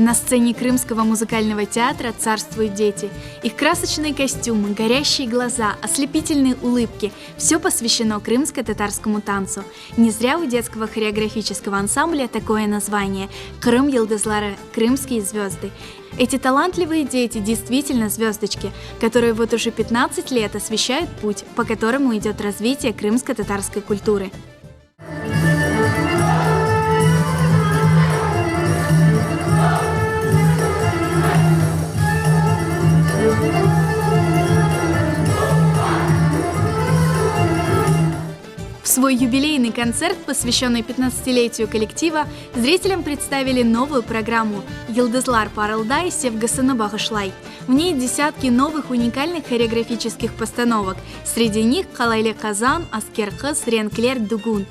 На сцене Крымского музыкального театра царствуют дети. Их красочные костюмы, горящие глаза, ослепительные улыбки – все посвящено крымско-татарскому танцу. Не зря у детского хореографического ансамбля такое название – Крым Йылдызлары – крымские звезды. Эти талантливые дети действительно звездочки, которые вот уже 15 лет освещают путь, по которому идет развитие крымско-татарской культуры. В свой юбилейный концерт, посвященный 15-летию коллектива, зрителям представили новую программу «Йылдызлар парылдай севгасыны багышлай». В ней десятки новых уникальных хореографических постановок. Среди них «Калайлы Казан», «Аскер кыз», «Ренклер дугун».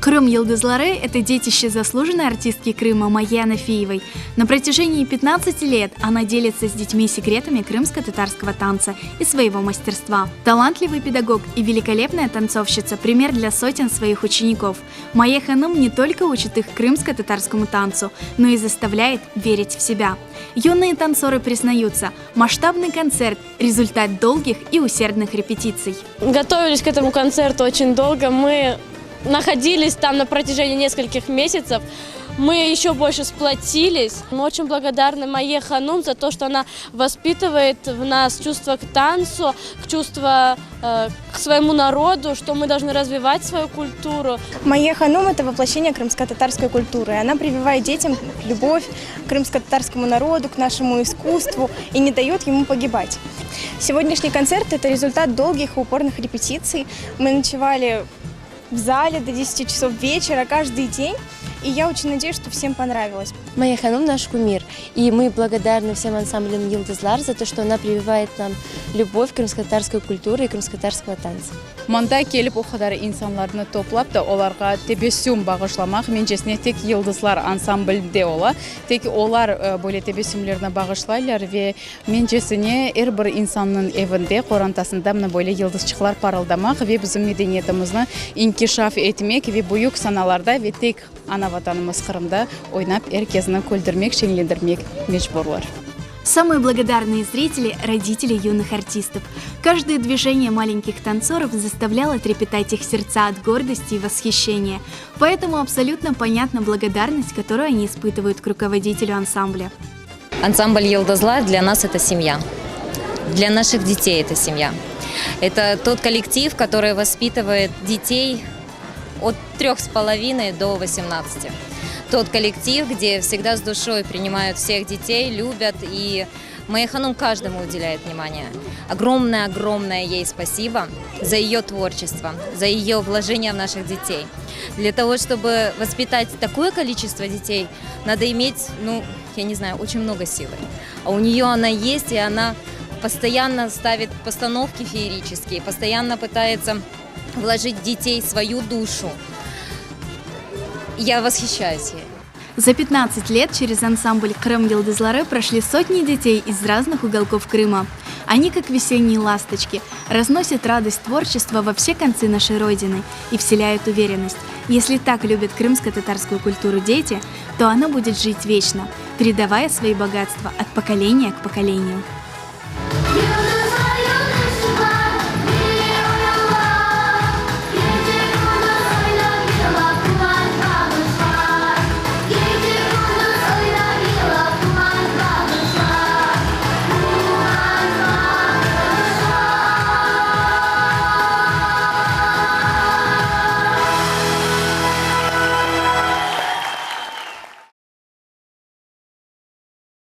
Крым Йылдызлары – это детище заслуженной артистки Крыма Майи Анафиевой. На протяжении 15 лет она делится с детьми секретами крымско-татарского танца и своего мастерства. Талантливый педагог и великолепная танцовщица – пример для сотен своих учеников. Майя Ханум не только учит их крымско-татарскому танцу, но и заставляет верить в себя. Юные танцоры признаются, масштабный концерт – результат долгих и усердных репетиций. Готовились к этому концерту очень долго. Мы находились там на протяжении нескольких месяцев. Мы еще больше сплотились. Мы очень благодарны Майе Ханум за то, что она воспитывает в нас чувство к танцу, чувство к своему народу, что мы должны развивать свою культуру. Майя Ханум – это воплощение крымско-татарской культуры. Она прививает детям любовь к крымско-татарскому народу, к нашему искусству и не дает ему погибать. Сегодняшний концерт – это результат долгих и упорных репетиций. Мы ночевали в зале до 10 часов вечера каждый день, и я очень надеюсь, что всем понравилось. Майя Ханум наш кумир, и мы благодарны всем ансамблям Йылдызлар за то, что она прививает нам любовь к крымско-татарской культуре и крымско-татарского танца. Монда келіп о кадар инсанларны топлап да оларга тебесюм багышламак менчесіне тек Йылдызлар ансамбльде ола, тек олар более тебесюмлеріне багышлайлар ве менчесіне әрбір инсанның evinde корантасында мына более йылдызчыклар парылдамак ве біздің медениетімізні инкишаф етмек ве буюк саналарда ве тек ана ватанымыз Крымда ойнап эркезіні көлдірмек, шеңлендірмек мечборлар. Самые благодарные зрители – родители юных артистов. Каждое движение маленьких танцоров заставляло трепетать их сердца от гордости и восхищения. Поэтому абсолютно понятна благодарность, которую они испытывают к руководителю ансамбля. Ансамбль Йылдызлар для нас – это семья. Для наших детей – это семья. Это тот коллектив, который воспитывает детей от 3,5 до 18. Тот коллектив, где всегда с душой принимают всех детей, любят, и Майя Ханум каждому уделяет внимание. Огромное ей спасибо за ее творчество, за ее вложение в наших детей. Для того, чтобы воспитать такое количество детей, надо иметь, я не знаю, очень много силы. А у нее она есть, и она постоянно ставит постановки феерические, постоянно пытается вложить в детей свою душу. Я восхищаюсь ей. За 15 лет через ансамбль Крым Йылдызлары прошли сотни детей из разных уголков Крыма. Они, как весенние ласточки, разносят радость творчества во все концы нашей Родины и вселяют уверенность. Если так любят крымско-татарскую культуру дети, то она будет жить вечно, передавая свои богатства от поколения к поколению.